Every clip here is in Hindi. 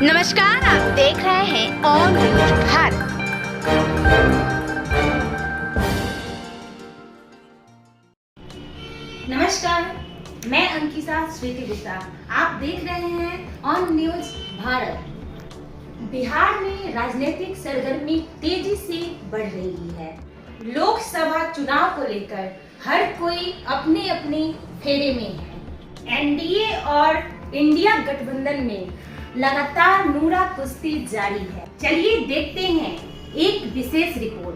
नमस्कार, आप देख रहे हैं ऑन न्यूज भारत। नमस्कार, मैं अंकिता स्वीति गुप्ता। आप देख रहे हैं ऑन न्यूज भारत। बिहार में राजनीतिक सरगर्मी तेजी से बढ़ रही है। लोकसभा चुनाव को लेकर हर कोई अपने अपने फेरे में है। एनडीए और इंडिया गठबंधन में लगातार नूरा कुश्ती जारी है। चलिए देखते हैं एक विशेष रिपोर्ट।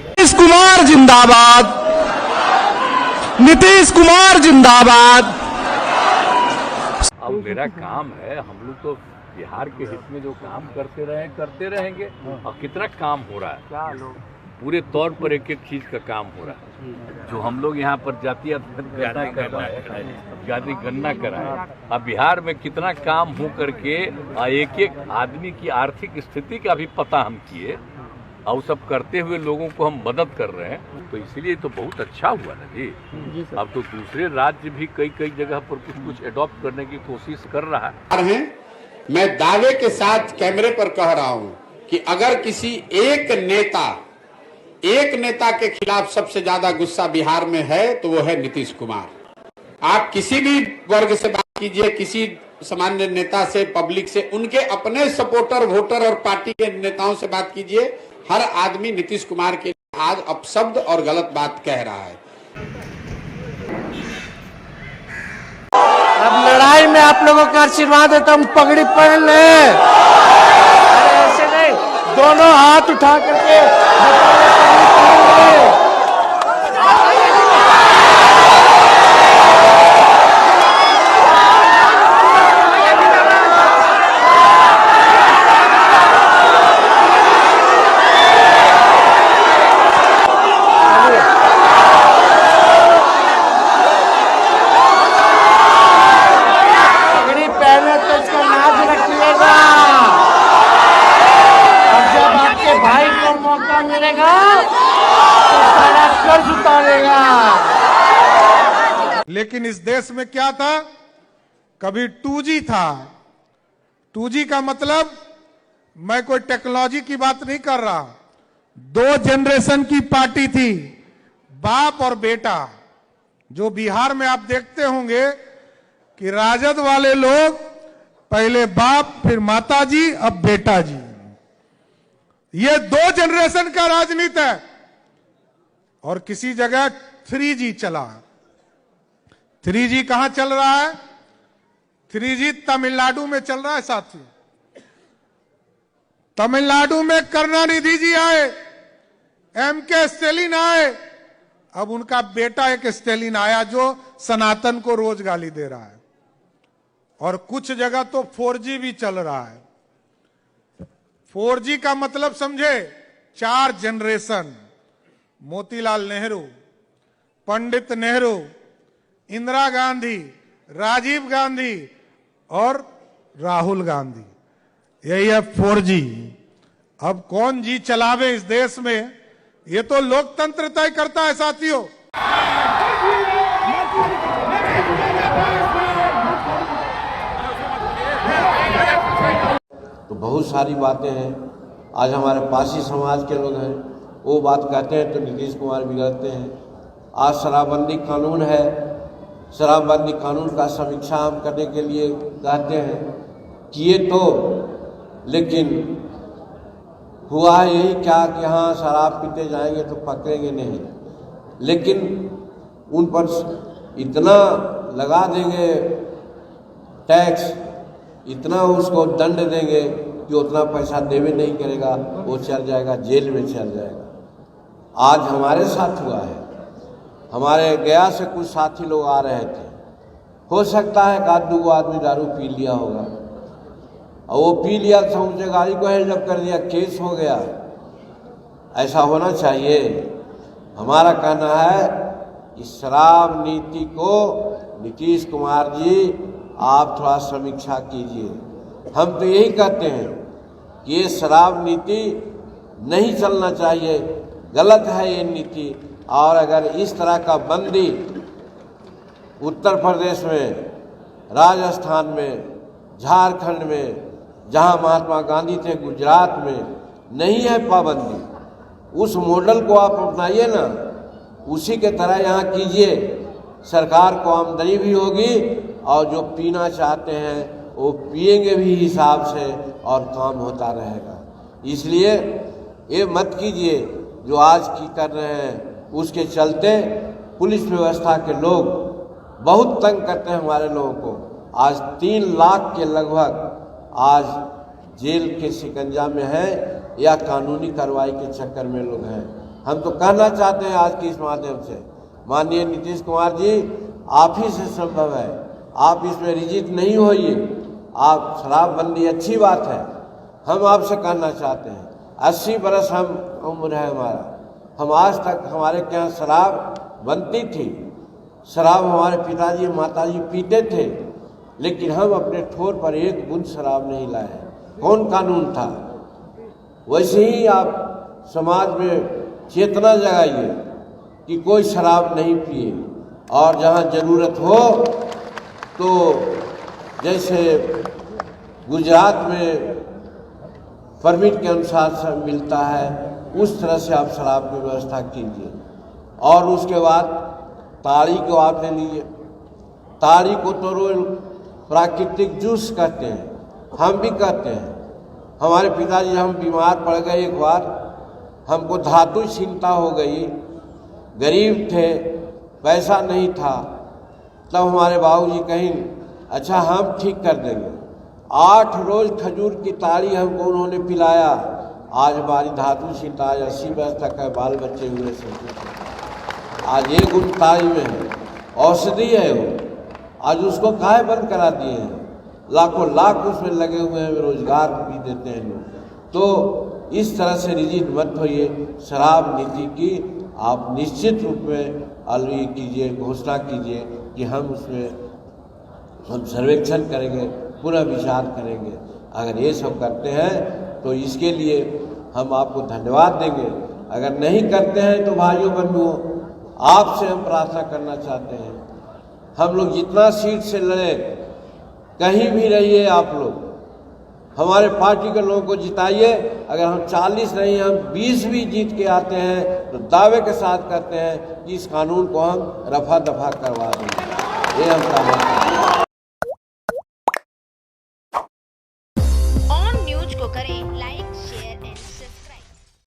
नीतीश कुमार जिंदाबाद, नीतीश कुमार जिंदाबाद। अब मेरा काम है, हम लोग तो बिहार के हित में जो काम करते रहेंगे। और कितना काम हो रहा है, पूरे तौर पर एक एक चीज का काम हो रहा है। जो हम लोग यहाँ पर जातीय गणना कराए, अब बिहार में कितना काम हो करके एक एक आदमी की आर्थिक स्थिति का भी पता हम किए और सब करते हुए लोगों को हम मदद कर रहे हैं। तो इसलिए तो बहुत अच्छा हुआ ना जी। अब तो दूसरे राज्य भी कई जगह पर कुछ एडॉप्ट करने की कोशिश कर रहा है। मैं दावे के साथ कैमरे पर कह रहा हूं कि अगर किसी एक नेता के खिलाफ सबसे ज्यादा गुस्सा बिहार में है तो वो है नीतीश कुमार। आप किसी भी वर्ग से बात कीजिए, किसी सामान्य नेता से, पब्लिक से, उनके अपने सपोर्टर, वोटर और पार्टी के नेताओं से बात कीजिए, हर आदमी नीतीश कुमार के आज अपशब्द और गलत बात कह रहा है। अब लड़ाई में आप लोगों का आशीर्वाद है तो हम पगड़ी पहन ले। ऐसे नहीं, दोनों हाथ उठा करके लेकिन इस देश में क्या था, कभी 2G था। 2G का मतलब, मैं कोई टेक्नोलॉजी की बात नहीं कर रहा, 2 जनरेशन की पार्टी थी, बाप और बेटा। जो बिहार में आप देखते होंगे कि राजद वाले लोग पहले बाप, फिर माताजी, अब बेटा जी। ये 2 जनरेशन का राजनीति है। और किसी जगह 3G चला। 3G कहां चल रहा है? 3G तमिलनाडु में चल रहा है साथियों। तमिलनाडु में करुणानिधि जी आए, MK स्टैलिन आए, अब उनका बेटा एक स्टैलिन आया जो सनातन को रोज गाली दे रहा है। और कुछ जगह तो 4G भी चल रहा है। 4G का मतलब समझे, 4 जनरेशन। मोतीलाल नेहरू, पंडित नेहरू, इंदिरा गांधी, राजीव गांधी और राहुल गांधी, यही है 4G। अब कौन जी चलावे इस देश में, ये तो लोकतंत्र तय करता है साथियों। तो बहुत सारी बातें हैं। आज हमारे पासी समाज के लोग हैं, वो बात कहते हैं तो नीतीश कुमार बिगड़ते हैं। आज शराबबंदी कानून है, शराबबंदी कानून का समीक्षा हम करने के लिए कहते हैं, किए तो, लेकिन हुआ यही क्या कि हाँ शराब पीते जाएंगे तो पकड़ेंगे नहीं, लेकिन उन पर इतना लगा देंगे टैक्स, इतना उसको दंड देंगे कि उतना पैसा देवे नहीं करेगा, वो चल जाएगा, जेल में चल जाएगा। आज हमारे साथ हुआ है। हमारे गया से कुछ साथी लोग आ रहे थे, हो सकता है कि 2 आदमी दारू पी लिया होगा, और वो पी लिया तो मुझे गाड़ी को हेल्प कर दिया, केस हो गया। ऐसा होना चाहिए। हमारा कहना है कि शराब नीति को नीतीश कुमार जी आप थोड़ा समीक्षा कीजिए। हम तो यही कहते हैं कि ये शराब नीति नहीं चलना चाहिए, गलत है ये नीति। और अगर इस तरह का बंदी उत्तर प्रदेश में, राजस्थान में, झारखंड में, जहां महात्मा गांधी थे, गुजरात में नहीं है पाबंदी। उस मॉडल को आप अपनाइए ना, उसी के तरह यहाँ कीजिए। सरकार को आमदनी भी होगी और जो पीना चाहते हैं वो पिएंगे भी हिसाब से और काम होता रहेगा। इसलिए ये मत कीजिए जो आज की कर रहे हैं। उसके चलते पुलिस व्यवस्था के लोग बहुत तंग करते हैं हमारे लोगों को। आज 3 लाख के लगभग आज जेल के शिकंजा में है या कानूनी कार्रवाई के चक्कर में लोग हैं। हम तो कहना चाहते हैं आज की इस माध्यम से, माननीय नीतीश कुमार जी, आप ही से संभव है, आप इसमें रिजिड नहीं होइए। आप शराबबंदी अच्छी बात है, हम आपसे कहना चाहते हैं 80 बरस हम उम्र है हमारा, हम आज तक हमारे के यहाँ शराब बनती थी, शराब हमारे पिताजी माताजी पीते थे, लेकिन हम अपने ठोर पर एक बूंद शराब नहीं लाए। कौन कानून था? वैसे ही आप समाज में चेतना जगाइए कि कोई शराब नहीं पिए, और जहाँ ज़रूरत हो तो जैसे गुजरात में परमिट के अनुसार सब मिलता है, उस तरह से आप शराब की व्यवस्था कीजिए। और उसके बाद ताड़ी को आप ले लीजिए। ताड़ी को तो रोज प्राकृतिक जूस कहते हैं, हम भी कहते हैं। हमारे पिताजी हम बीमार पड़ गए एक बार, हमको धातु चिंता हो गई, गरीब थे, पैसा नहीं था, तब हमारे बाबूजी कहीं अच्छा हम ठीक कर देंगे। 8 रोज खजूर की ताड़ी हमको उन्होंने पिलाया। आज हमारी धातु चिंता आज 80 वर्ष तक है, बाल बच्चे हुए सब आज ये गुण ताड़ी में है, औषधि है वो। आज उसको काहे बंद करा दिए हैं? लाखों लाख उसमें लगे हुए हैं, रोजगार भी देते हैं लोग। तो इस तरह से रिजिड मत होइए। शराब नीति की आप निश्चित रूप में अलवी कीजिए, घोषणा कीजिए कि हम उसमें हम सर्वेक्षण करेंगे, पूरा विचार करेंगे। अगर ये सब करते हैं तो इसके लिए हम आपको धन्यवाद देंगे। अगर नहीं करते हैं तो भाइयों बंधुओं, आपसे हम प्रार्थना करना चाहते हैं, हम लोग जितना सीट से लड़े, कहीं भी रहिए आप लोग, हमारे पार्टी के लोगों को जिताइए। अगर हम 40 नहीं, हम 20 भी जीत के आते हैं तो दावे के साथ कहते हैं कि इस कानून को हम रफा दफा करवा देंगे। ये हम दावा